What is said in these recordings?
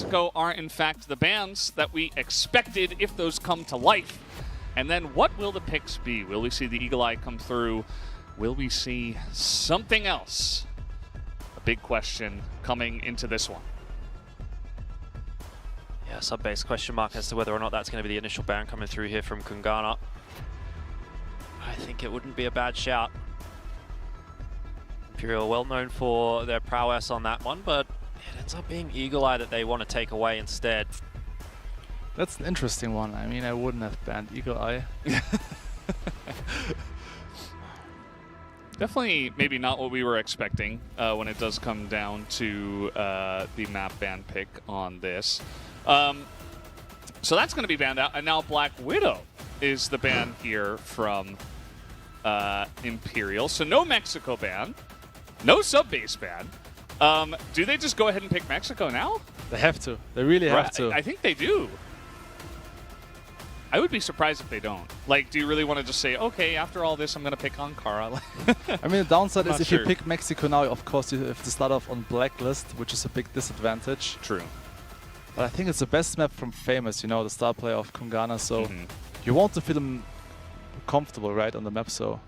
Mexico are in fact the bans that we expected if those come to life. And then what will the picks be? Will we see the Eagle Eye come through? Will we see something else? A big question coming into this one. Yeah, sub-base question mark as to whether or not that's going to be the initial ban coming through here from Kungarna. I think it wouldn't be a bad shout. Imperial well known for their prowess on that one, but it ends up being Eagle Eye that they want to take away instead. That's an interesting one. I mean, I wouldn't have banned Eagle Eye. Definitely maybe not what we were expecting when it does come down to the map ban pick on this. So that's going to be banned out. And now Black Widow is the ban here from Imperial. So no Mexico ban, no sub-base ban. Do they just go ahead and pick Mexico now? They have to. They really have to. I think they do. I would be surprised if they don't. Like, do you really want to just say, okay, after all this, I'm going to pick Ankara? I mean, the downside is if you pick Mexico now, of course, you have to start off on Blacklist, which is a big disadvantage. True. But I think it's the best map from Famous, you know, the star player of Kungarna, so you want to feel them comfortable, right, on the map, so...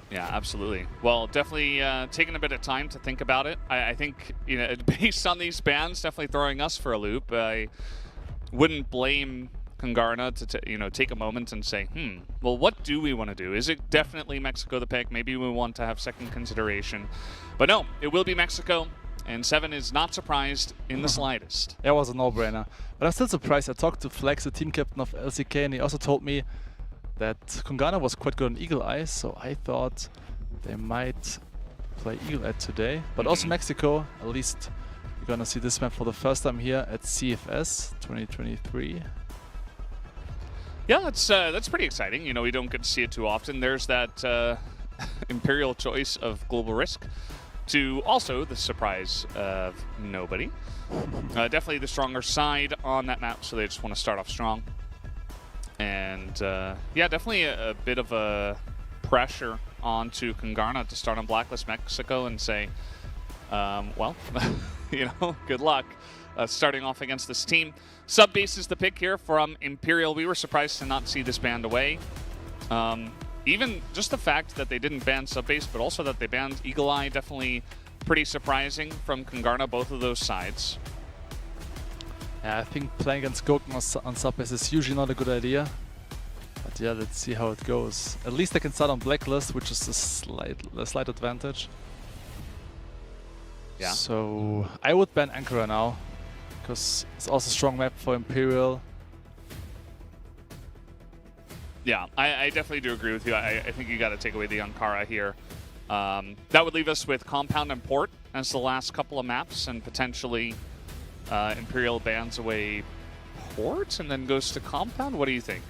Yeah, absolutely. Well, definitely taking a bit of time to think about it. I think, you know, based on these bans, definitely throwing us for a loop. I wouldn't blame Kungarna to you know, take a moment and say, well, what do we want to do? Is it definitely Mexico the pick? Maybe we want to have second consideration. But no, it will be Mexico, and Seven is not surprised in the slightest. It was a no-brainer. But I'm still surprised. I talked to Flex, the team captain of LCK, and he also told me that Kungarna was quite good on Eagle Eye, so I thought they might play Eagle Eye today. But also Mexico, at least you're gonna see this map for the first time here at CFS 2023. Yeah, that's pretty exciting. You know, we don't get to see it too often. There's that Imperial choice of Global Risk to also the surprise of nobody. Definitely the stronger side on that map, so they just want to start off strong. And yeah, definitely a bit of a pressure onto Kungarna to start on Blacklist Mexico and say, well, you know, good luck starting off against this team. Sub-base is the pick here from Imperial. We were surprised to not see this banned away. Even just the fact that they didn't ban sub-base, but also that they banned Eagle Eye, definitely pretty surprising from Kungarna, both of those sides. Yeah, I think playing against Goken on sub-base is usually not a good idea. But yeah, let's see how it goes. At least I can start on Blacklist, which is a slight advantage. Yeah. So I would ban Ankara now, because it's also a strong map for Imperial. Yeah, I definitely do agree with you. I think you got to take away the Ankara here. That would leave us with Compound and Port as the last couple of maps, and potentially Imperial bans away Port and then goes to Compound. What do you think?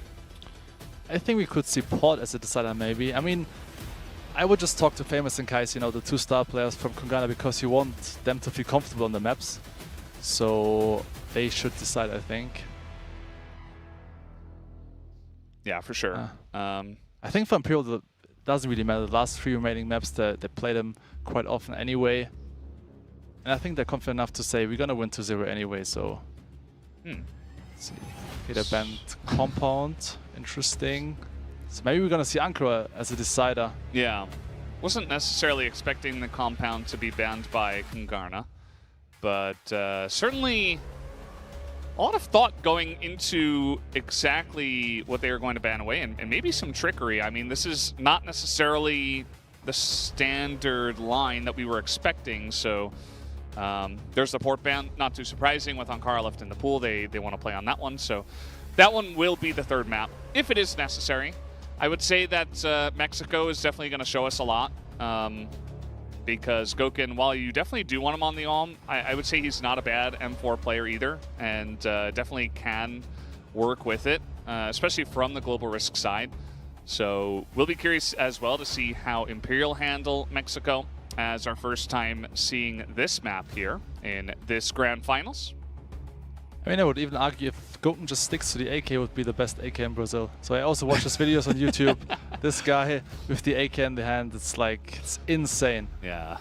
I think we could see Port as a decider, maybe. I mean, I would just talk to Famous and Kais, you know, the two star players from Kungarna, because you want them to feel comfortable on the maps. So they should decide, I think. Yeah, for sure. I think for Imperial, it doesn't really matter. The last three remaining maps, they play them quite often anyway. And I think they're confident enough to say, we're going to win 2-0 anyway, so... Let's see. Okay, they banned Compound. Interesting. So maybe we're going to see Ankara as a decider. Yeah. Wasn't necessarily expecting the Compound to be banned by Kungarna, but certainly a lot of thought going into exactly what they were going to ban away, and maybe some trickery. I mean, this is not necessarily the standard line that we were expecting, so there's the Port ban. Not too surprising with Ankara left in the pool. They want to play on that one, so that one will be the third map, if it is necessary. I would say that Mexico is definitely going to show us a lot, because Goken, while you definitely do want him on the Alm, I would say he's not a bad M4 player either, and definitely can work with it, especially from the Global Risk side. So we'll be curious as well to see how Imperial handle Mexico as our first time seeing this map here in this Grand Finals. I mean, I would even argue if Goten just sticks to the AK, would be the best AK in Brazil. So I also watch his videos on YouTube. This guy with the AK in the hand, it's like, it's insane. Yeah.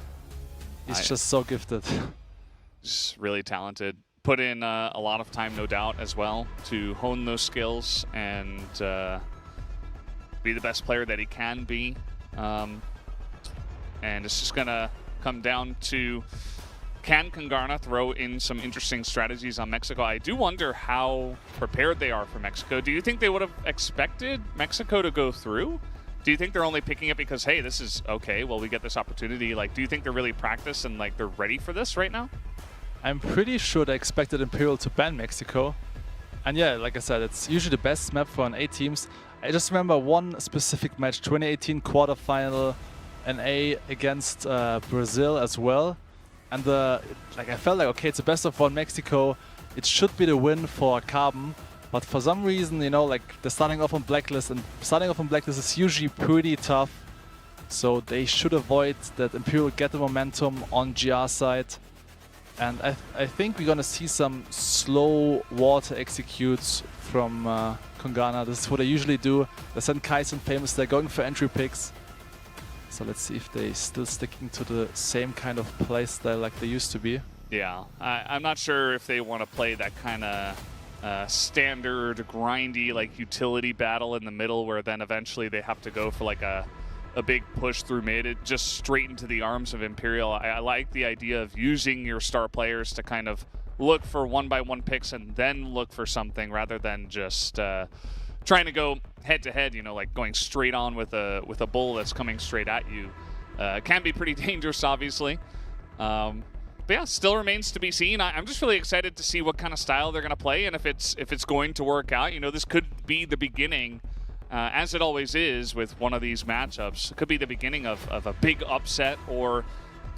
He's just so gifted. He's really talented. Put in a lot of time, no doubt, as well, to hone those skills and be the best player that he can be. And it's just going to come down to, can Kungarna throw in some interesting strategies on Mexico? I do wonder how prepared they are for Mexico. Do you think they would have expected Mexico to go through? Do you think they're only picking it because, hey, this is okay, well, we get this opportunity? Like, do you think they're really practiced and, like, they're ready for this right now? I'm pretty sure they expected Imperial to ban Mexico. And yeah, like I said, it's usually the best map for an A teams. I just remember one specific match, 2018 quarterfinal, an A against Brazil as well. And like I felt like, okay, it's a best of one Mexico. It should be the win for Carbon. But for some reason, you know, like they're starting off on Blacklist, and starting off on Blacklist is usually pretty tough. So they should avoid that Imperial get the momentum on GR side. And I think we're gonna see some slow water executes from Kungarna. This is what they usually do. They send Kais and Famous, they're going for entry picks. So let's see if they're still sticking to the same kind of playstyle like they used to be. Yeah, I'm not sure if they want to play that kind of standard, grindy, like utility battle in the middle where then eventually they have to go for like a big push through mid, just straight into the arms of Imperial. I like the idea of using your star players to kind of look for one-by-one picks and then look for something rather than just trying to go head-to-head, you know, like going straight on with a bull that's coming straight at you. Can be pretty dangerous, obviously. But yeah, still remains to be seen. I'm just really excited to see what kind of style they're going to play and if it's going to work out. You know, this could be the beginning, as it always is with one of these matchups. It could be the beginning of a big upset, or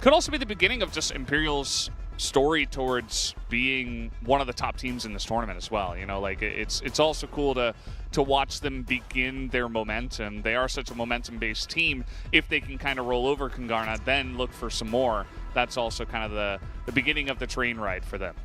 could also be the beginning of just Imperial's story towards being one of the top teams in this tournament as well. You know, like it's also cool to watch them begin their momentum. They are such a momentum-based team. If they can kind of roll over Kungarna, then look for some more. That's also kind of the beginning of the train ride for them.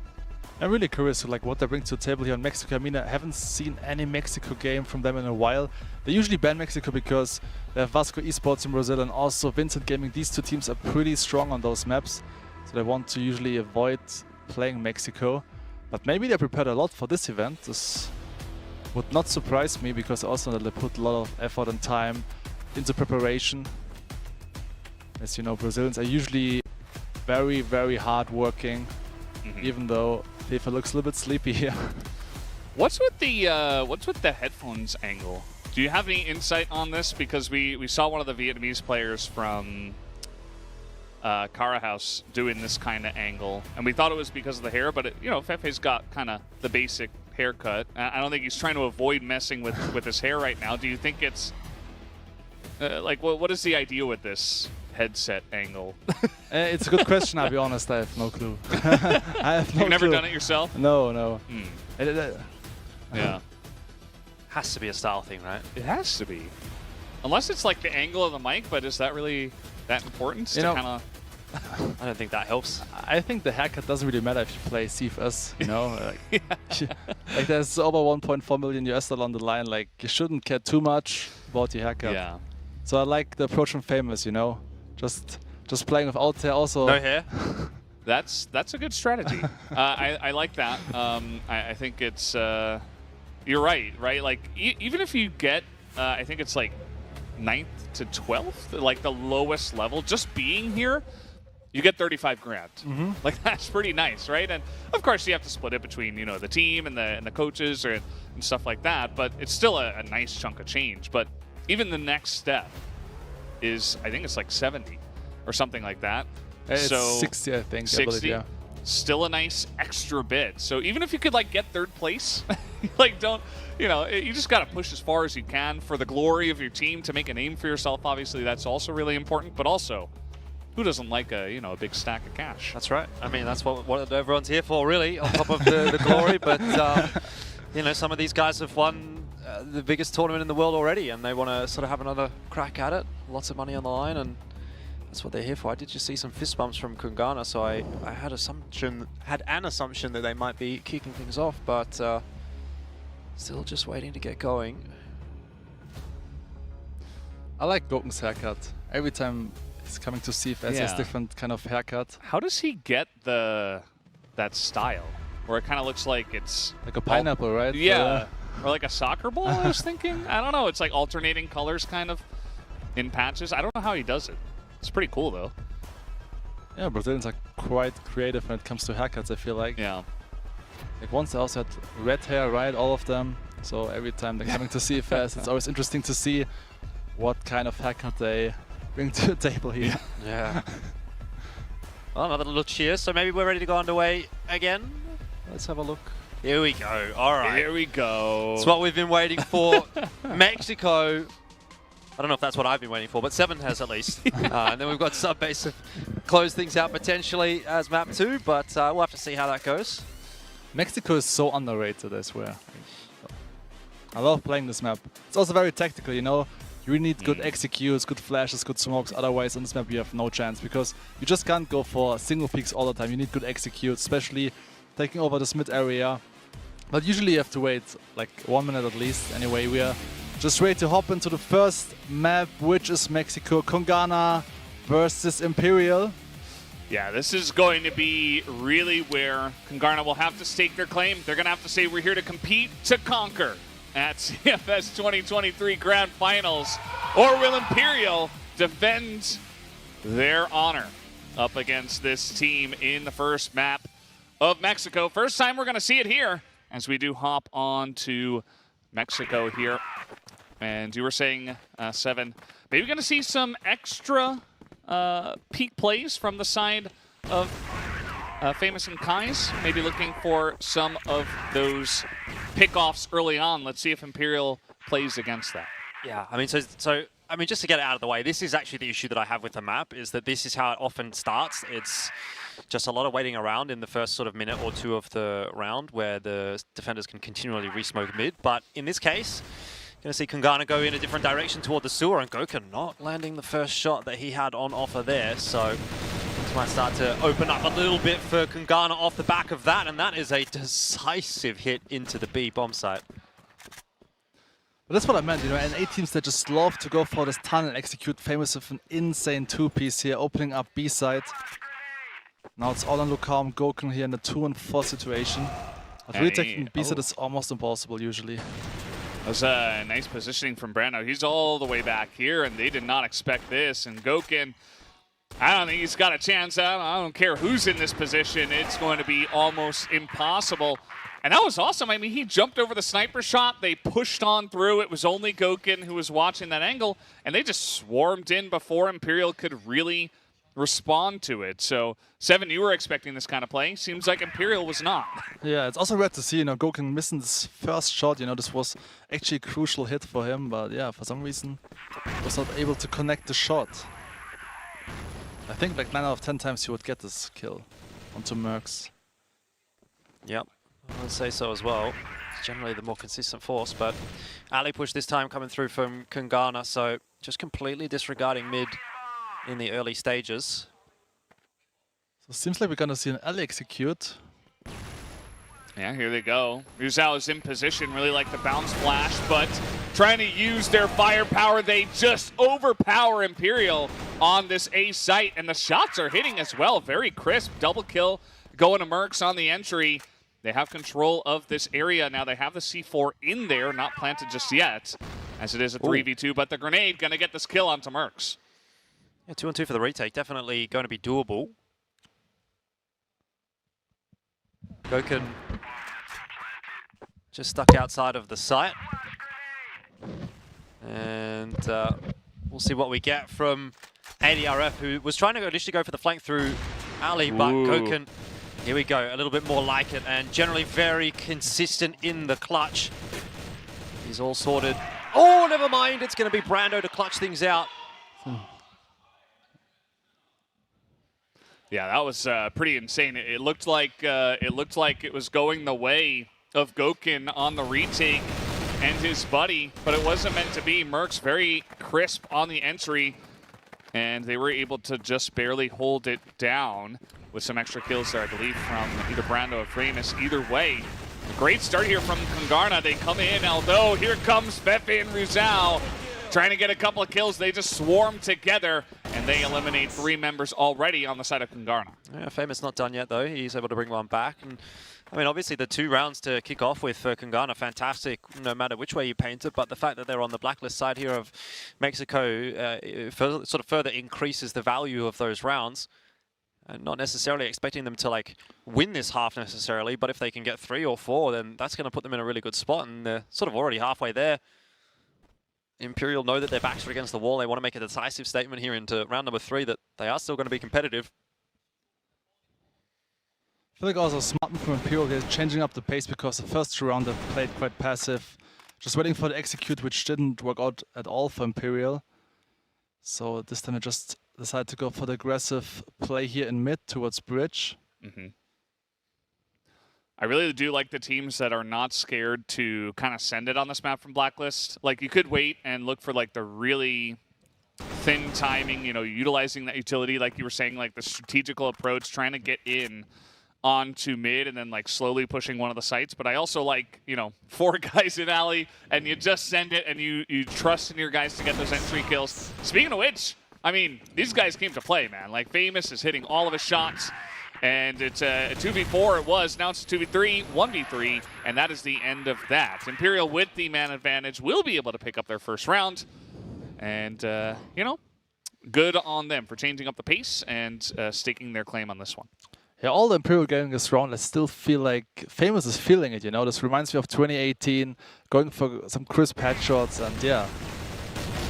I'm really curious like what they bring to the table here in Mexico. I mean, I haven't seen any Mexico game from them in a while. They usually ban Mexico because they have Vasco Esports in Brazil and also Vincent Gaming. These two teams are pretty strong on those maps, so they want to usually avoid playing Mexico. But maybe they prepared a lot for this event. This would not surprise me because also they put a lot of effort and time into preparation. As you know, Brazilians are usually very, very hard working, even though FIFA looks a little bit sleepy here. What's with the headphones angle? Do you have any insight on this? Because we saw one of the Vietnamese players from Cara House doing this kind of angle, and we thought it was because of the hair, but you know, Fefe's got kind of the basic haircut. I don't think he's trying to avoid messing with his hair right now. Do you think it's like what is the idea with this headset angle? It's a good question. I'll be honest, I have no clue. I have no You've never clue. done it yourself? No. Yeah. Has to be a style thing, right? It has to be. Unless it's like the angle of the mic, but is that really that important? You know, kind of. I don't think that helps. I think the haircut doesn't really matter if you play CFS, you know? Like there's over 1.4 million US on the line, like you shouldn't care too much about your haircut. Yeah. So I like the approach from Famous, you know? Just playing without hair also. No hair? That's a good strategy. I like that. I think it's you're right? Like even if you get I think it's like 9th to 12th, like the lowest level, just being here, you get 35 grand. Like that's pretty nice, right? And of course you have to split it between, you know, the team and the coaches and stuff like that, but it's still a nice chunk of change. But even the next step is, I think it's like 70 or something like that. It's so 60, I think. 60, I believe, yeah. Still a nice extra bit. So even if you could like get 3rd place, like don't, you know, you just got to push as far as you can for the glory of your team to make a name for yourself. Obviously, that's also really important. But also, who doesn't like a big stack of cash? That's right. I mean, that's what everyone's here for, really, on top of the glory. But you know, some of these guys have won the biggest tournament in the world already, and they want to sort of have another crack at it. Lots of money on the line, and that's what they're here for. I did just see some fist bumps from Kungarna, so I had an assumption that they might be kicking things off, but still just waiting to get going. I like Goken's haircut. Every time he's coming to CFS, he has different kind of haircut. How does he get the that style, where it kind of looks like it's Like a pineapple, right? Yeah, or like a soccer ball. I was thinking. I don't know. It's like alternating colors, kind of in patches. I don't know how he does it. It's pretty cool though. Yeah, Brazilians are quite creative when it comes to haircuts, I feel like. Yeah. Like once they also had red hair, right? All of them. So every time they're coming to CFS, it's always interesting to see what kind of haircut they bring to the table here. Yeah. Well, another little cheer, so maybe we're ready to go underway again. Let's have a look. Here we go. All right. Here we go. It's what we've been waiting for. Mexico. I don't know if that's what I've been waiting for, but 7 has at least. And then we've got Subbase to close things out potentially as map 2, but we'll have to see how that goes. Mexico is so underrated, I swear. I love playing this map. It's also very tactical, you know. You really need good executes, good flashes, good smokes. Otherwise, on this map, you have no chance because you just can't go for single peaks all the time. You need good executes, especially taking over this mid area. But usually you have to wait like 1 minute at least. Anyway, we are just ready to hop into the first map, which is Mexico. Kungarna versus Imperial. Yeah, this is going to be really where Kungarna will have to stake their claim. They're going to have to say, we're here to compete, to conquer at CFS 2023 Grand Finals. Or will Imperial defend their honor up against this team in the first map of Mexico? First time we're going to see it here as we do hop on to Mexico here. And you were saying, Seven, maybe going to see some extra peak plays from the side of Famous and Kai's. Maybe looking for some of those pickoffs early on. Let's see if Imperial plays against that. Yeah, I mean, I mean, just to get it out of the way, this is actually the issue that I have with the map, is that this is how it often starts. It's just a lot of waiting around in the first sort of minute or two of the round where the defenders can continually re-smoke mid. But in this case, going to see Kungarna go in a different direction toward the sewer, and Goku not landing the first shot that he had on offer there. So this might start to open up a little bit for Kungarna off the back of that, and that is a decisive hit into the B bomb site. But that's what I meant, you know, and A teams that just love to go for this tunnel and execute. Famous with an insane 2-piece here, opening up B side. Now it's all on Lucam, Goku here in the 2 and 4 situation. But really taking B side is almost impossible usually. That was a nice positioning from Brando. He's all the way back here, and they did not expect this. And Gokin, I don't think he's got a chance. I don't care who's in this position. It's going to be almost impossible. And that was awesome. I mean, he jumped over the sniper shot. They pushed on through. It was only Gokin who was watching that angle, and they just swarmed in before Imperial could really respond to it. So, Seven, you were expecting this kind of play. Seems like Imperial was not. Yeah, it's also rare to see, you know, Gokin missing this first shot. You know, this was actually a crucial hit for him, but yeah, for some reason, was not able to connect the shot. I think like 9 out of 10 times he would get this kill onto Mercs. Yep, I would say so as well. It's generally the more consistent force, but alley push this time coming through from Kungarna, so just completely disregarding mid in the early stages. So it seems like we're gonna see an alley execute. Yeah, here they go. Ruzao is in position, really like the bounce flash, but trying to use their firepower. They just overpower Imperial on this A site, and the shots are hitting as well. Very crisp, double kill going to Mercs on the entry. They have control of this area. Now they have the C4 in there, not planted just yet, as it is a 3v2, but the grenade gonna get this kill onto Mercs. Yeah, 2-on-2 for the retake, definitely going to be doable. Gokin just stuck outside of the site. And we'll see what we get from ADRF, who was trying to initially go for the flank through alley, but Gokin, here we go, a little bit more like it, and generally very consistent in the clutch. He's all sorted. Oh, never mind, it's going to be Brando to clutch things out. Yeah, that was pretty insane. It looked like it was going the way of Gokin on the retake and his buddy, but it wasn't meant to be. Mercs very crisp on the entry, and they were able to just barely hold it down with some extra kills there, I believe, from either Brando or Famous. Either way, a great start here from Kungarna. They come in, although here comes Fefe and Ruzao trying to get a couple of kills. They just swarm together, and they eliminate 3 members already on the side of Kungarna. Yeah, Famous not done yet, though. He's able to bring one back. And I mean, obviously, the 2 rounds to kick off with for Kungarna, fantastic, no matter which way you paint it. But the fact that they're on the blacklist side here of Mexico sort of further increases the value of those rounds. And not necessarily expecting them to like win this half necessarily, but if they can get 3 or 4, then that's going to put them in a really good spot. And they're sort of already halfway there. Imperial know that their backs are against the wall. They want to make a decisive statement here into round number 3 that they are still going to be competitive. I feel like also smart move from Imperial here, changing up the pace, because the first 2 rounds they played quite passive, just waiting for the execute, which didn't work out at all for Imperial. So this time they just decided to go for the aggressive play here in mid towards bridge. I really do like the teams that are not scared to kind of send it on this map from Blacklist. Like, you could wait and look for like the really thin timing, you know, utilizing that utility, like you were saying, like the strategical approach, trying to get in onto mid and then like slowly pushing one of the sites. But I also like, you know, 4 guys in alley and you just send it and you trust in your guys to get those entry kills. Speaking of which, I mean, these guys came to play, man. Like, Famous is hitting all of his shots. And it's a 2v4 it was, now it's a 2v3, 1v3, and that is the end of that. Imperial with the man advantage will be able to pick up their first round. And, you know, good on them for changing up the pace and staking their claim on this one. Yeah, all the Imperial getting this round, I still feel like Famous is feeling it, you know. This reminds me of 2018, going for some crisp headshots, and yeah.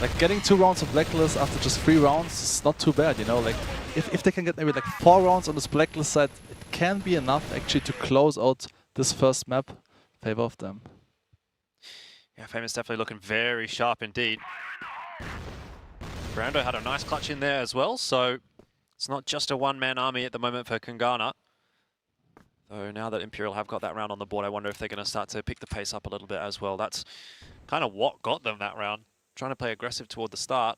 Like, getting 2 rounds of Blacklist after just 3 rounds is not too bad, you know. Like, if they can get maybe like 4 rounds on this Blacklist side, it can be enough actually to close out this first map in favor of them. Yeah, Famous definitely looking very sharp indeed. Brando had a nice clutch in there as well, so it's not just a 1-man army at the moment for Kungarna. Though now that Imperial have got that round on the board, I wonder if they're going to start to pick the pace up a little bit as well. That's kind of what got them that round. Trying to play aggressive toward the start.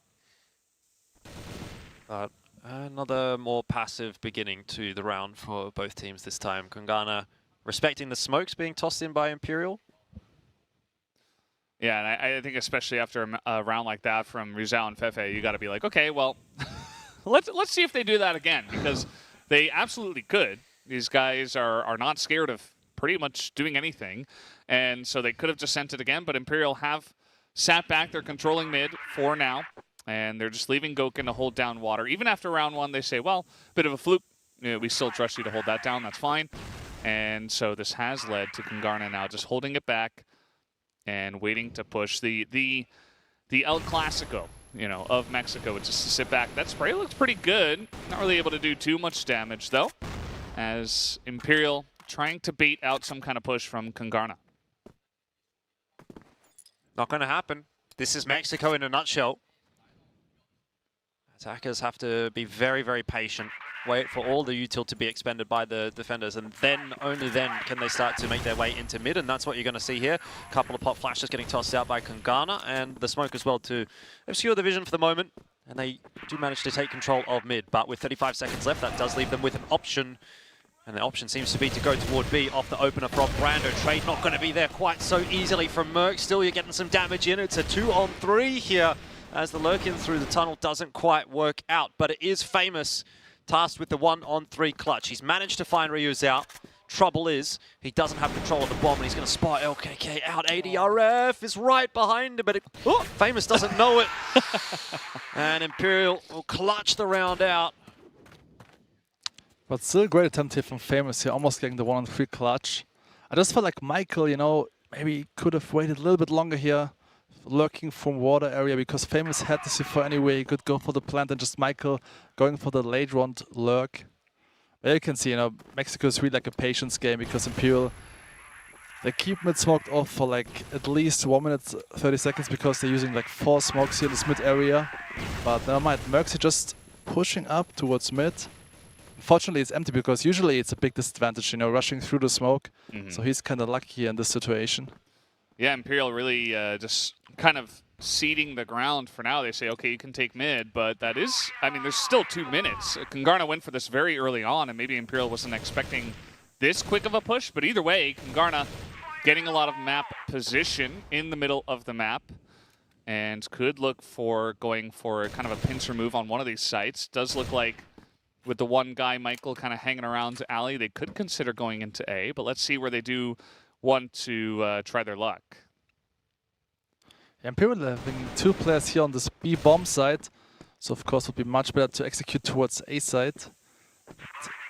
But another more passive beginning to the round for both teams this time. Kungarna respecting the smokes being tossed in by Imperial. Yeah, and I think especially after a round like that from Rizal and Fefe, you got to be like, okay, well, let's see if they do that again, because they absolutely could. These guys are not scared of pretty much doing anything, and so they could have just sent it again, but Imperial have sat back. They're controlling mid for now, and they're just leaving Gokun to hold down water. Even after round 1, they say, well, bit of a fluke. You know, we still trust you to hold that down. That's fine. And so this has led to Kungarna now just holding it back and waiting to push the El Clasico, you know, of Mexico, which is to sit back. That spray looks pretty good. Not really able to do too much damage, though, as Imperial trying to bait out some kind of push from Kungarna. Not going to happen. This is Mexico in a nutshell. Attackers have to be very, very patient. Wait for all the util to be expended by the defenders, and then, only then, can they start to make their way into mid, and that's what you're going to see here. A couple of pop flashes getting tossed out by Kungarna, and the smoke as well to obscure the vision for the moment. And they do manage to take control of mid, but with 35 seconds left, that does leave them with an option. And the option seems to be to go toward B off the opener from Brando. Trade not going to be there quite so easily from Merc. Still, you're getting some damage in. It's a 2-on-3 here as the lurk-in through the tunnel doesn't quite work out. But it is Famous tasked with the 1-on-3 clutch. He's managed to find Ryu's out. Trouble is, he doesn't have control of the bomb, and he's going to spot LKK out. ADRF is right behind him, but Famous doesn't know it. And Imperial will clutch the round out. But still a great attempt here from Famous here, almost getting the 1-on-3 clutch. I just felt like Michael, you know, maybe could have waited a little bit longer here, lurking from water area, because Famous had the C4 anyway. He could go for the plant, and just Michael going for the late round lurk. But you can see, you know, Mexico is really like a patience game, because Imperial, they keep mid smoked off for like at least 1 minute 30 seconds, because they're using like 4 smokes here in this mid area. But never mind, Mercs are just pushing up towards mid. Fortunately, it's empty, because usually it's a big disadvantage, you know, rushing through the smoke. So he's kind of lucky here in this situation. Yeah, Imperial really just kind of ceding the ground for now. They say, okay, you can take mid, but that is, I mean, there's still 2 minutes. Kungarna went for this very early on, and maybe Imperial wasn't expecting this quick of a push, but either way, Kungarna getting a lot of map position in the middle of the map. and could look for going for kind of a pincer move on one of these sites. Does look like with the one guy, Michael, kind of hanging around alley, they could consider going into A, but let's see where they do want to try their luck. Imperial having 2 players here on this B bomb side, so of course it would be much better to execute towards A side.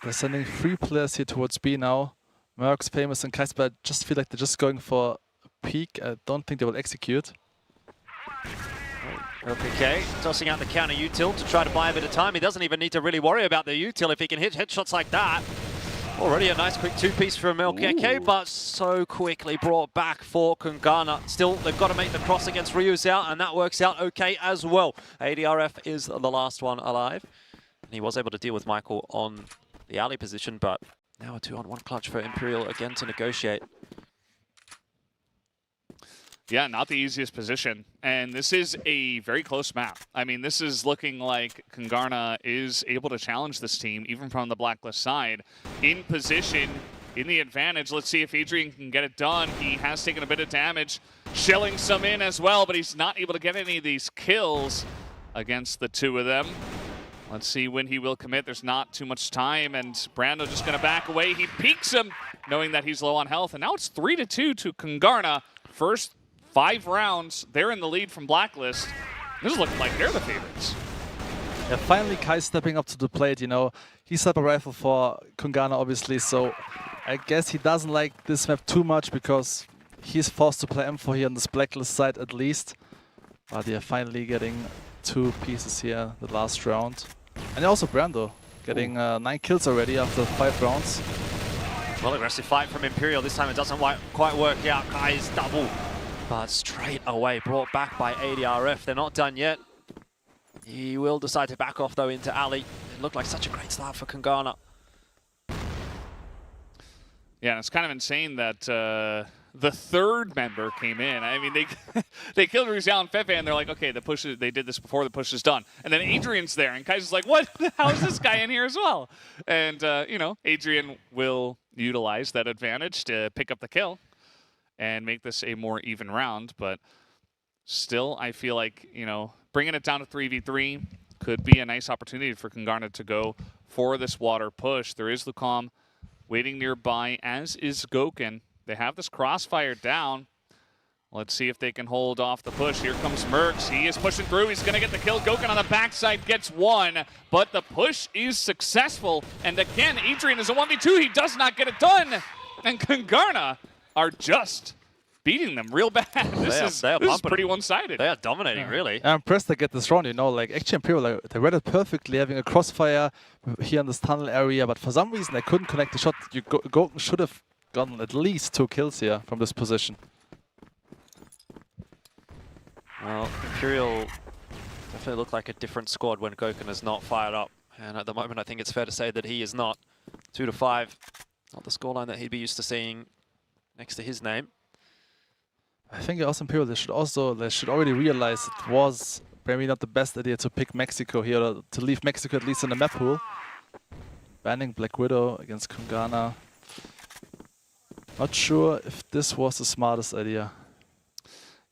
They're sending 3 players here towards B now. Mercs, Famous, and Kaiser, but I just feel like they're just going for a peek. I don't think they will execute. Okay, tossing out the counter util to try to buy a bit of time. He doesn't even need to really worry about the util if he can hit headshots like that. Already a nice quick 2-piece from LKK, but so quickly brought back for Kungarna. Still, they've got to make the cross against Ryu Zhao, and that works out okay as well. ADRF is the last one alive. And he was able to deal with Michael on the alley position, but now a 2-on-1 clutch for Imperial again to negotiate. Yeah, not the easiest position. And this is a very close map. I mean, this is looking like Kungarna is able to challenge this team, even from the Blacklist side. In position, in the advantage. Let's see if Adrian can get it done. He has taken a bit of damage, shelling some in as well, but he's not able to get any of these kills against the 2 of them. Let's see when he will commit. There's not too much time, and Brando just going to back away. He peeks him, knowing that he's low on health, and now it's 3-2 to Kungarna. First 5 rounds, they're in the lead from Blacklist. This is looking like they're the favorites. Yeah, finally Kai stepping up to the plate, you know. He's up a rifle for Kungarna, obviously, so I guess he doesn't like this map too much because he's forced to play M4 here on this Blacklist side at least. But they're finally getting 2 pieces here the last round. And also Brando getting 9 kills already after 5 rounds. Well, aggressive fight from Imperial. This time it doesn't quite work out. Kai's double. But straight away brought back by ADRF. They're not done yet. He will decide to back off though into alley. It looked like such a great start for Kungarna. Yeah, and it's kind of insane that the 3rd member came in. I mean, they killed Rizal and Fefe, and they're like, okay, the push they did this before, the push is done. And then Adrian's there, and Kai's like, what? How is this guy in here as well? And, you know, Adrian will utilize that advantage to pick up the kill and make this a more even round. But still, I feel like, you know, bringing it down to 3v3 could be a nice opportunity for Kungarna to go for this water push. There is Lucom waiting nearby, as is Goken. They have this crossfire down. Let's see if they can hold off the push. Here comes Mercs. He is pushing through. He's going to get the kill. Goken on the backside gets 1, but the push is successful. And again, Adrian is a 1v2. He does not get it done. And Kungarna are just beating them real bad. This is pretty one-sided. They are dominating, really. I'm impressed they get this round, you know, like actually Imperial, like, they read it perfectly, having a crossfire here in this tunnel area, but for some reason they couldn't connect the shot. Goken should have gotten at least 2 kills here from this position. Well, Imperial definitely look like a different squad when Goken is not fired up. And at the moment, I think it's fair to say that he is not. 2-5, not the scoreline that he'd be used to seeing next to his name. I think also Imperial, they should already realize it was maybe not the best idea to pick Mexico here, or to leave Mexico at least in the map pool. Banning Black Widow against Kungarna. Not sure if this was the smartest idea.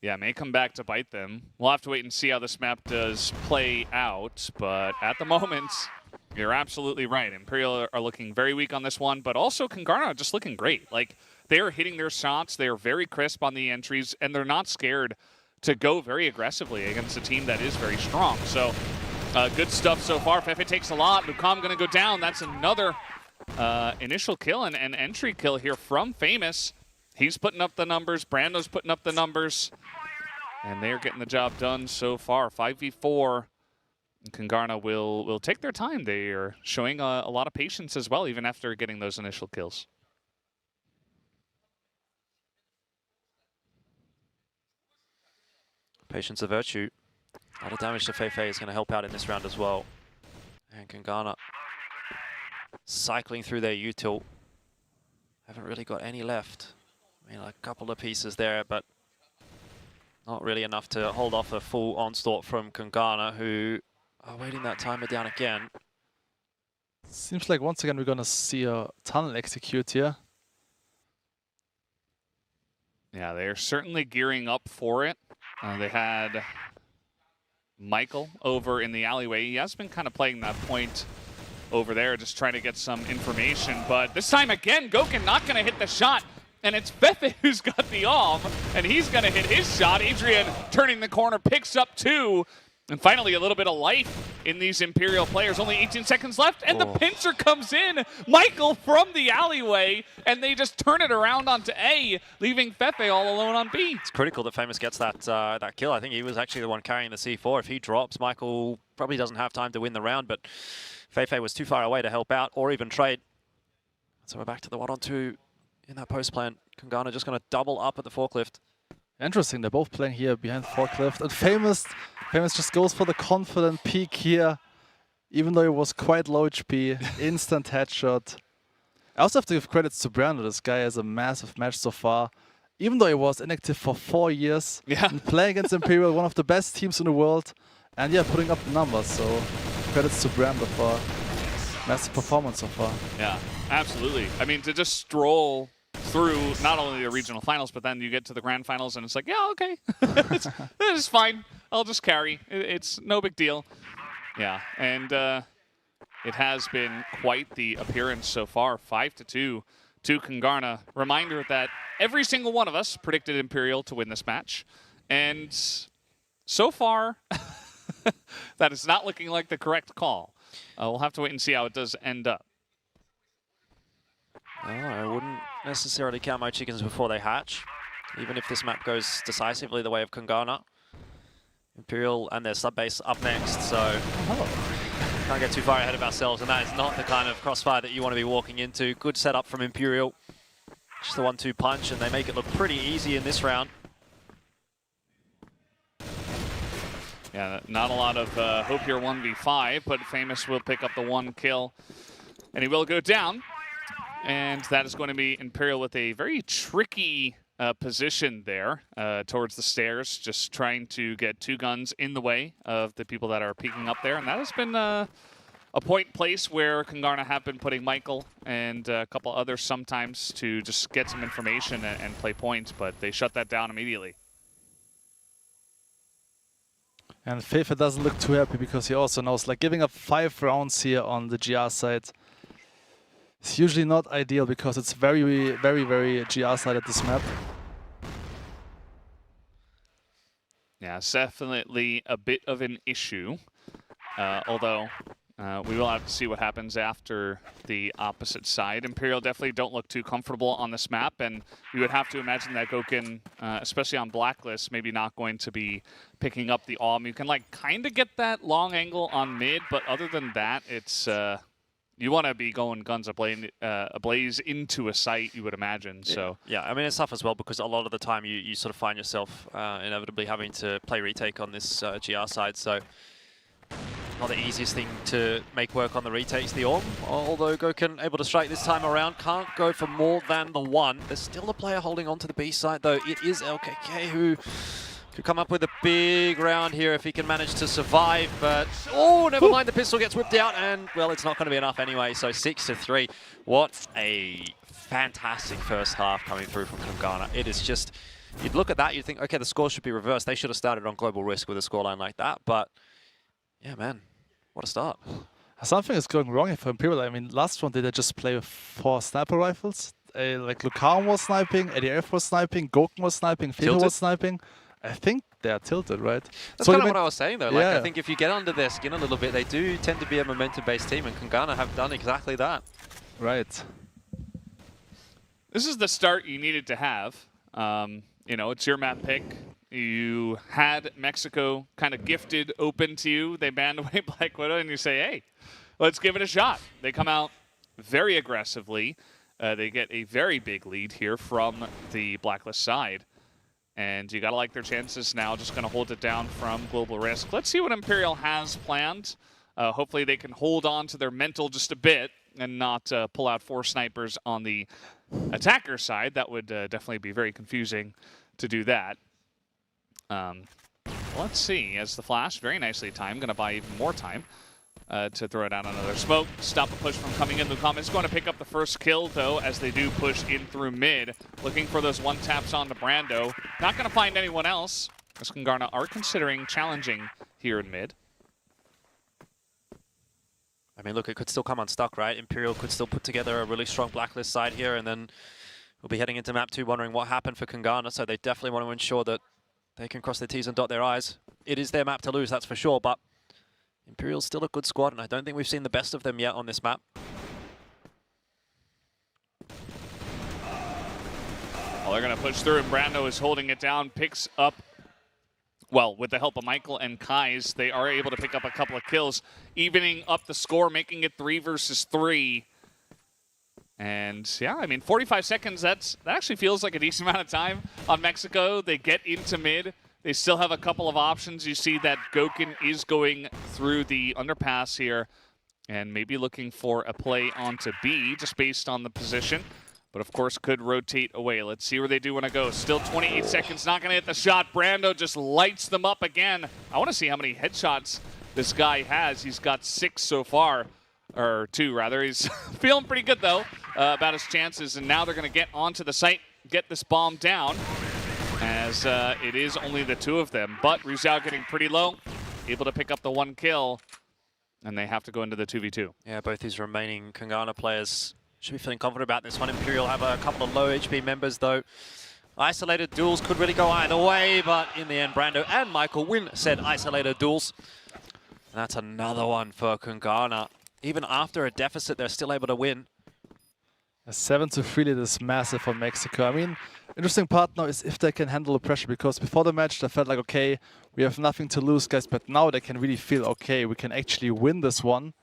Yeah, may come back to bite them. We'll have to wait and see how this map does play out, but at the moment, you're absolutely right. Imperial are looking very weak on this one, but also Kungarna just looking great. Like, they are hitting their shots, they are very crisp on the entries, and they're not scared to go very aggressively against a team that is very strong. So, good stuff so far. Fefe takes a lot. Lucom going to go down. That's another initial kill and entry kill here from Famous. He's putting up the numbers. Brando's putting up the numbers. And they're getting the job done so far. 5v4. Kungarna will take their time. They are showing a lot of patience as well, even after getting those initial kills. Patience a virtue. A lot of damage to Feifei is going to help out in this round as well. And Kungarna cycling through their util. Haven't really got any left. I mean, a couple of pieces there, but not really enough to hold off a full onslaught from Kungarna, who are waiting that timer down again. Seems like once again we're gonna see a tunnel execute here. Yeah, they're certainly gearing up for it. They had Michael over in the alleyway. He has been kind of playing that point over there, just trying to get some information. But this time again, Goken not going to hit the shot. And it's Fefe who's got the arm, and he's going to hit his shot. Adrian turning the corner, picks up 2. And finally, a little bit of life in these Imperial players. Only 18 seconds left, and the pincer comes in. Michael from the alleyway, and they just turn it around onto A, leaving Fefe all alone on B. It's critical that Famous gets that kill. I think he was actually the one carrying the C4. If he drops, Michael probably doesn't have time to win the round, but Fefe was too far away to help out or even trade. So we're back to the 1-on-2 in that post plant. Kungarna just going to double up at the forklift. Interesting, they're both playing here behind forklift. And Famous just goes for the confident peek here, even though it was quite low HP. Instant headshot. I also have to give credits to Brando. This guy has a massive match so far. Even though he was inactive for 4 years, and playing against Imperial, one of the best teams in the world, and yeah, putting up the numbers. So credits to Brando for massive performance so far. Yeah, absolutely. I mean, to just stroll through not only the regional finals, but then you get to the grand finals and it's like, yeah, okay, it's fine. I'll just carry. It's no big deal. Yeah, and it has been quite the appearance so far. 5-2 to Kungarna. Reminder that every single one of us predicted Imperial to win this match. And so far, that is not looking like the correct call. We'll have to wait and see how it does end up. Oh, I wouldn't necessarily count my chickens before they hatch, even if this map goes decisively the way of Kungarna. Imperial and their sub-base up next, so can't get too far ahead of ourselves, and that is not the kind of crossfire that you want to be walking into. Good setup from Imperial. Just the 1-2 punch, and they make it look pretty easy in this round. Yeah, not a lot of hope here 1v5, but Famous will pick up the 1 kill, and he will go down. And that is going to be Imperial with a very tricky position there towards the stairs, just trying to get 2 guns in the way of the people that are peeking up there. And that has been a point place where Kungarna have been putting Michael and a couple others sometimes to just get some information and play points, but they shut that down immediately. And Fefe doesn't look too happy because he also knows, like, giving up 5 rounds here on the GR side, it's usually not ideal because it's very, very, very GR-sided this map. Yeah, it's definitely a bit of an issue, although we will have to see what happens after the opposite side. Imperial definitely don't look too comfortable on this map, and you would have to imagine that Goken, especially on Blacklist, maybe not going to be picking up the AWM. You can, like, kind of get that long angle on mid, but other than that, it's... you want to be going guns ablaze into a site, you would imagine. Yeah. So yeah, I mean, it's tough as well because a lot of the time you sort of find yourself inevitably having to play retake on this GR side. So not the easiest thing to make work on the retakes. The AWM, although Goken able to strike this time around, can't go for more than the 1. There's still a player holding on to the B side, though. It is LKK who could come up with a big round here if he can manage to survive, but oh, never mind, the pistol gets whipped out, and well, it's not going to be enough anyway, so 6-3. What a fantastic first half coming through from Kungarna. It is just, you'd look at that, you'd think, okay, the score should be reversed. They should have started on Global Risk with a scoreline like that, but yeah, man, what a start. Something is going wrong here for Imperial. I mean, last round, did they just play with 4 sniper rifles? Like, Lucan was sniping, ADF was sniping, Goken was sniping, Fefe was sniping. I think they are tilted, right? That's kind of what I was saying, though. Like, I think if you get under their skin a little bit, they do tend to be a momentum-based team, and Kungarna have done exactly that. Right. this is the start you needed to have. You know, it's your map pick. You had Mexico kind of gifted open to you. They banned away Black Widow, and you say, hey, let's give it a shot. They come out very aggressively. They get a very big lead here from the Blacklist side. And you got to like their chances now, just going to hold it down from Global Risk. Let's see what Imperial has planned. Hopefully they can hold on to their mental just a bit and not pull out 4 snipers on the attacker side. That would definitely be very confusing to do that. Let's see, as the flash, very nicely timed, going to buy even more time to throw down another smoke. Stop the push from coming in. Lucam is going to pick up the first kill, though, as they do push in through mid. Looking for those one-taps onto Brando. Not going to find anyone else. as Kungarna are considering challenging here in mid. I mean, look, it could still come unstuck, right? Imperial could still put together a really strong blacklist side here, and then we'll be heading into map 2 wondering what happened for Kungarna, so they definitely want to ensure that they can cross their T's and dot their I's. It is their map to lose, that's for sure, but Imperial's still a good squad, and I don't think we've seen the best of them yet on this map. Well, they're going to push through, and Brando is holding it down, picks up, well, with the help of Michael and Kais, they are able to pick up a couple of kills, evening up the score, making it 3 versus 3. And yeah, I mean, 45 seconds, that actually feels like a decent amount of time on Mexico. They get into mid. They still have a couple of options. You see that Gokin is going through the underpass here and maybe looking for a play onto B, just based on the position. But of course, could rotate away. Let's see where they do want to go. Still 28 seconds, not going to hit the shot. Brando just lights them up again. I want to see how many headshots this guy has. He's got 6 so far, or 2 rather. He's feeling pretty good though about his chances. And now they're going to get onto the site, get this bomb down, as it is only the 2 of them. But Rizal getting pretty low, able to pick up the 1 kill, and they have to go into the 2v2. Yeah, both these remaining Kungarna players should be feeling confident about this one. Imperial have a couple of low HP members, though. Isolated duels could really go either way, but in the end, Brando and Michael win said isolated duels. And that's another one for Kungarna. Even after a deficit, they're still able to win. A 7-3 lead is massive for Mexico. I mean, interesting part now is if they can handle the pressure, because before the match they felt like, okay, we have nothing to lose, guys, but now they can really feel, okay, we can actually win this one.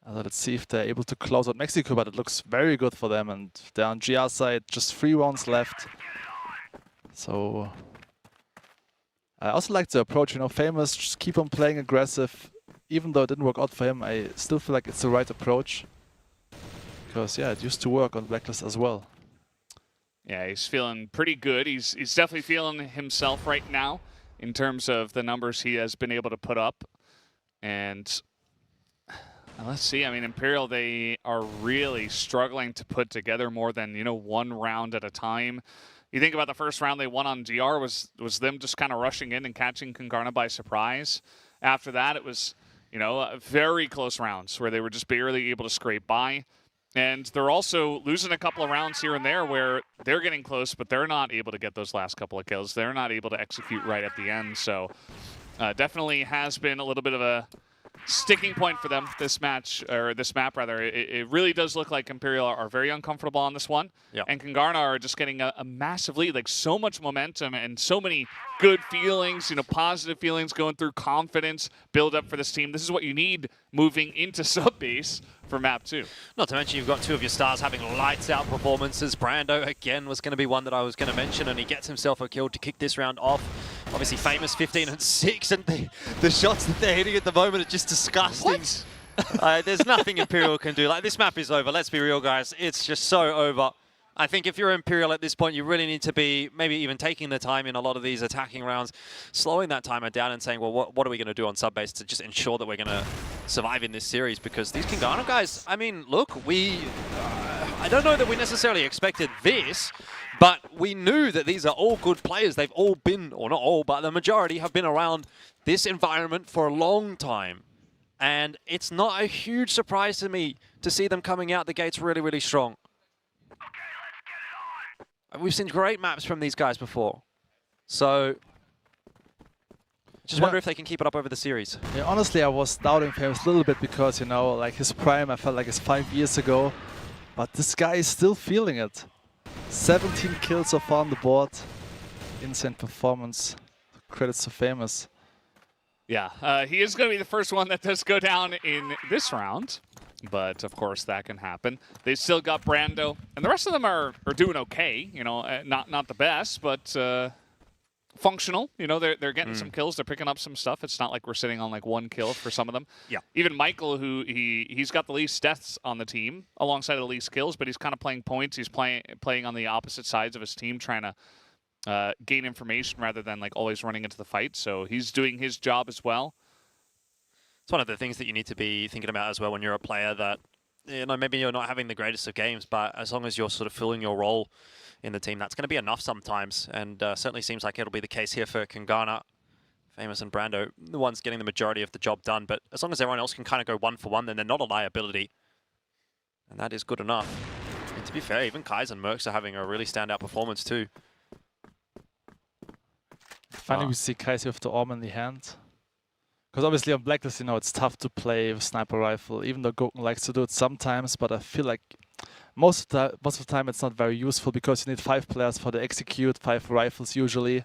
Let's see if they're able to close out Mexico, but it looks very good for them. And they're on GR side, just 3 rounds left. So I also like the approach, you know, Famous, just keep on playing aggressive. Even though it didn't work out for him, I still feel like it's the right approach. Because, yeah, it used to work on Blacklist as well. Yeah, he's feeling pretty good. He's definitely feeling himself right now in terms of the numbers he has been able to put up. And let's see, I mean, Imperial, they are really struggling to put together more than, 1 round at a time. You think about the first round they won on GR was them just kind of rushing in and catching Kungarna by surprise. After that, it was, very close rounds where they were just barely able to scrape by. And they're also losing a couple of rounds here and there where they're getting close, but they're not able to get those last couple of kills. They're not able to execute right at the end. So definitely has been a little bit of a sticking point for them this match, or this map rather. It really does look like Imperial are very uncomfortable on this one. Yep. And Kungarna are just getting a massive lead, like so much momentum and so many good feelings, positive feelings going through, confidence, build up for this team. This is what you need moving into subbase for map 2. Not to mention you've got 2 of your stars having lights out performances. Brando again was going to be one that I was going to mention, and he gets himself a kill to kick this round off. Obviously Famous 15 and 6, and the shots that they're hitting at the moment are just disgusting. What? There's nothing Imperial can do. Like, this map is over. Let's be real, guys. It's just so over. I think if you're Imperial at this point, you really need to be maybe even taking the time in a lot of these attacking rounds, slowing that timer down and saying, well, what are we going to do on subbase to just ensure that we're going to survive in this series? Because these Kungarna guys, I mean, look, I don't know that we necessarily expected this, but we knew that these are all good players. They've all been, or not all, but the majority have been around this environment for a long time. And it's not a huge surprise to me to see them coming out the gates really, really strong. We've seen great maps from these guys before. So, just wonder if they can keep it up over the series. Yeah, honestly, I was doubting Famous a little bit because, like his prime, I felt like it's 5 years ago. But this guy is still feeling it. 17 kills so far on the board. Insane performance. Credits to Famous. Yeah, he is going to be the first one that does go down in this round. But, of course, that can happen. They've still got Brando. And the rest of them are doing okay. Not the best, but functional. They're getting some kills. They're picking up some stuff. It's not like we're sitting on, 1 kill for some of them. Yeah. Even Michael, who he's got the least deaths on the team alongside the least kills, but he's kind of playing points. He's playing on the opposite sides of his team, trying to gain information rather than, always running into the fight. So he's doing his job as well. It's one of the things that you need to be thinking about as well when you're a player that, maybe you're not having the greatest of games, but as long as you're sort of filling your role in the team, that's going to be enough sometimes. And certainly seems like it'll be the case here for Kungarna. Famous and Brando, the ones getting the majority of the job done. But as long as everyone else can kind of go 1 for 1, then they're not a liability. And that is good enough. And to be fair, even Kais and Mercs are having a really standout performance too. Finally, we see Kais with the arm in the hand. Because obviously on Blacklist, you know, it's tough to play with sniper rifle, even though Goken likes to do it sometimes, but I feel like most of the time it's not very useful because you need 5 players for the execute, 5 rifles usually.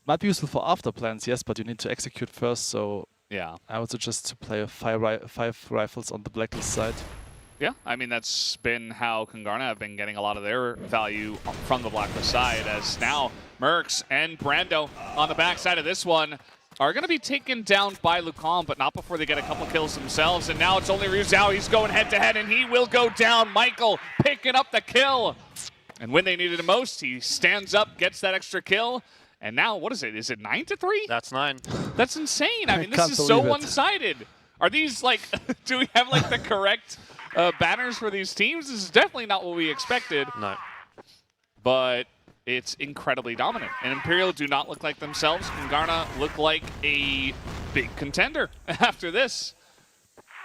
Might be useful for after plans, yes, but you need to execute first, so yeah, I would suggest to play 5 rifles on the Blacklist side. Yeah, I mean, that's been how Kungarna have been getting a lot of their value from the Blacklist side, as now Mercs and Brando on the backside of this one are going to be taken down by Lucan, but not before they get a couple kills themselves. And now it's only Ryu Zhao. He's going head-to-head, and he will go down. Michael picking up the kill. And when they needed it most, he stands up, gets that extra kill. And now, what is it? Is it 9-3? That's 9. That's insane. I mean, this is so one-sided. Are these, like, do we have, like, the correct banners for these teams? This is definitely not what we expected. No. But it's incredibly dominant. And Imperial do not look like themselves. Kungarna look like a big contender after this.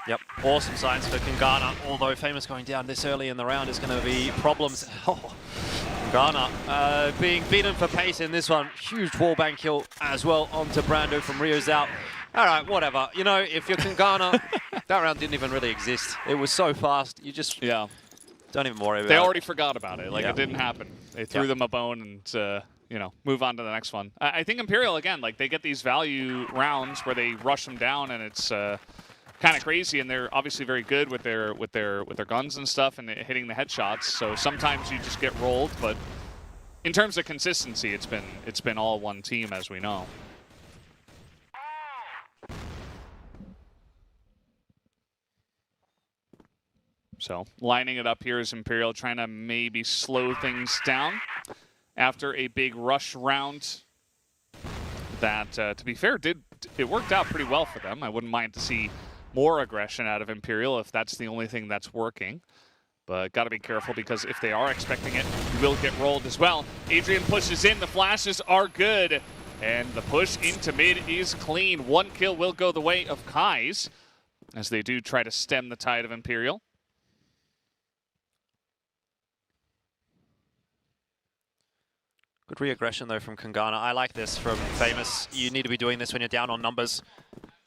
Yep, awesome signs for Kungarna, although Famous going down this early in the round is going to be problems. Kungarna being beaten for pace in this one. Huge wallbang kill as well onto Brando from Ryu Zhao. All right, whatever. You know, if you're Kungarna, that round didn't even really exist. It was so fast, you just don't even worry about it. They already forgot about it. Like, it didn't happen. They threw them a bone and, you know, move on to the next one. I think Imperial, again, like, they get these value rounds where they rush them down, and it's kind of crazy, and they're obviously very good with their guns and stuff and hitting the headshots. So sometimes you just get rolled, but in terms of consistency, it's been all one team, as we know. So lining it up here is Imperial, trying to maybe slow things down after a big rush round that, to be fair, it worked out pretty well for them. I wouldn't mind to see more aggression out of Imperial if that's the only thing that's working. But got to be careful, because if they are expecting it, you will get rolled as well. Adrian pushes in. The flashes are good. And the push into mid is clean. 1 kill will go the way of Kais, as they do try to stem the tide of Imperial. Good re-aggression, though, from Kungarna. I like this from Famous. You need to be doing this when you're down on numbers.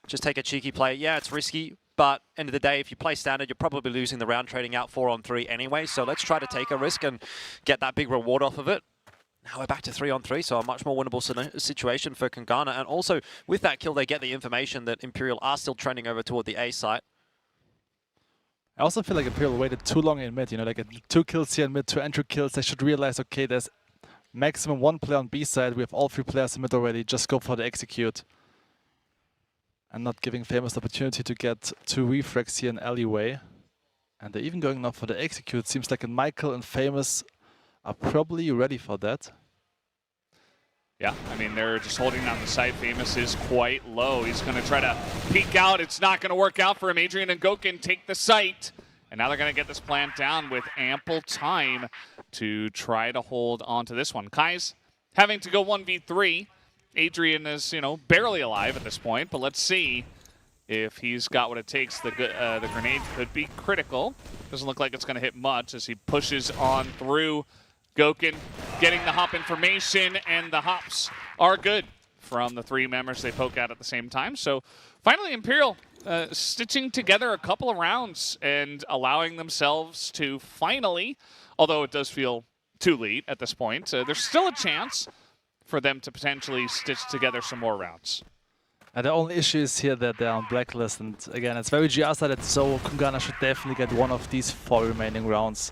Just take a cheeky play. Yeah, it's risky, but end of the day, if you play standard, you're probably losing the round trading out 4-on-3 anyway. So let's try to take a risk and get that big reward off of it. Now we're back to 3-on-3, so a much more winnable situation for Kungarna. And also, with that kill, they get the information that Imperial are still trending over toward the A site. I also feel like Imperial waited too long in mid. You know, like 2 kills here in mid, 2 entry kills. They should realize, okay, there's maximum 1 player on B side. We have all 3 players in mid already. Just go for the execute. And not giving Famous the opportunity to get 2 refrags here in alleyway. And they're even going now for the execute. Seems like Michael and Famous are probably ready for that. Yeah, I mean, they're just holding down the site. Famous is quite low. He's going to try to peek out. It's not going to work out for him. Adrian and Goken take the site. And now they're going to get this plant down with ample time to try to hold on to this one. Kai's having to go 1v3. Adrian is, you know, barely alive at this point, but let's see if he's got what it takes. The grenade could be critical. Doesn't look like it's going to hit much as he pushes on through. Goken getting the hop information, and the hops are good from the 3 members they poke at the same time. So finally, Imperial stitching together a couple of rounds and allowing themselves to finally, although it does feel too late at this point, there's still a chance for them to potentially stitch together some more rounds. And the only issue is here that they're on blacklist, and again, it's very GR-sided, so Kungarna should definitely get one of these 4 remaining rounds.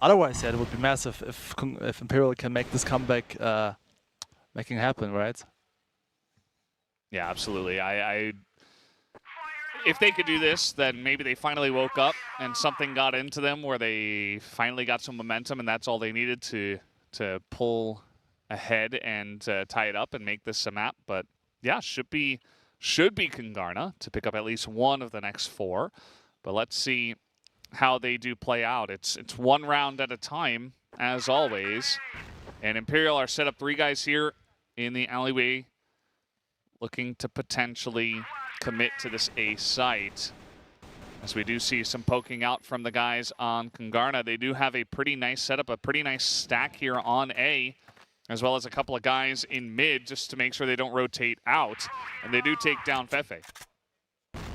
Otherwise, yeah, it would be massive if Imperial can make this comeback, making it happen, right? Yeah, absolutely. If they could do this, then maybe they finally woke up and something got into them where they finally got some momentum, and that's all they needed to pull ahead and tie it up and make this a map. But yeah, should be Kungarna to pick up at least one of the next 4. But let's see how they do play out. It's 1 round at a time, as always. And Imperial are set up 3 guys here in the alleyway, looking to potentially commit to this A site. As we do see some poking out from the guys on Kungarna. They do have a pretty nice setup, a pretty nice stack here on A, as well as a couple of guys in mid just to make sure they don't rotate out. And they do take down Fefe.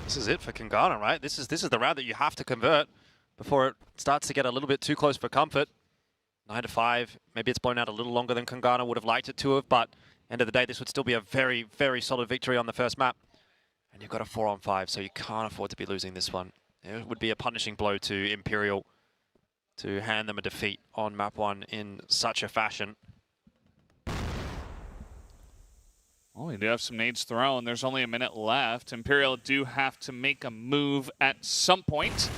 This is it for Kungarna, right? This is the round that you have to convert before it starts to get a little bit too close for comfort. 9-5. Maybe it's blown out a little longer than Kungarna would have liked it to have, but end of the day, this would still be a very, very solid victory on the first map. And you've got a 4-on-5, so you can't afford to be losing this one. It would be a punishing blow to Imperial to hand them a defeat on map 1 in such a fashion. Well, we do have some nades thrown. There's only a minute left. Imperial do have to make a move at some point.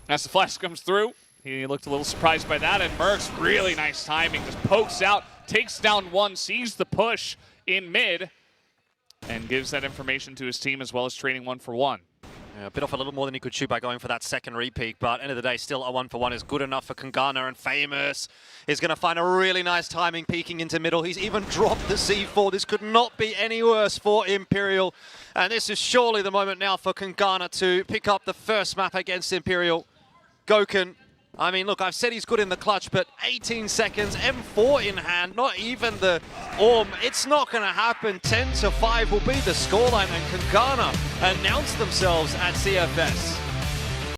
As the flash comes through, he looked a little surprised by that, and Mercs, really nice timing, just pokes out, takes down one, sees the push in mid, and gives that information to his team as well as trading 1-for-1. Yeah, a bit off a little more than he could shoot by going for that second repeat, but end of the day, still a 1-for-1 is good enough for Kungarna, and Famous is going to find a really nice timing peeking into middle. He's even dropped the C4. This could not be any worse for Imperial, and this is surely the moment now for Kungarna to pick up the first map against Imperial. Gokun, I mean, look, I've said he's good in the clutch, but 18 seconds, M4 in hand, not even the Orm. It's not going to happen. 10-5 will be the scoreline, and Kungarna announce themselves at CFS.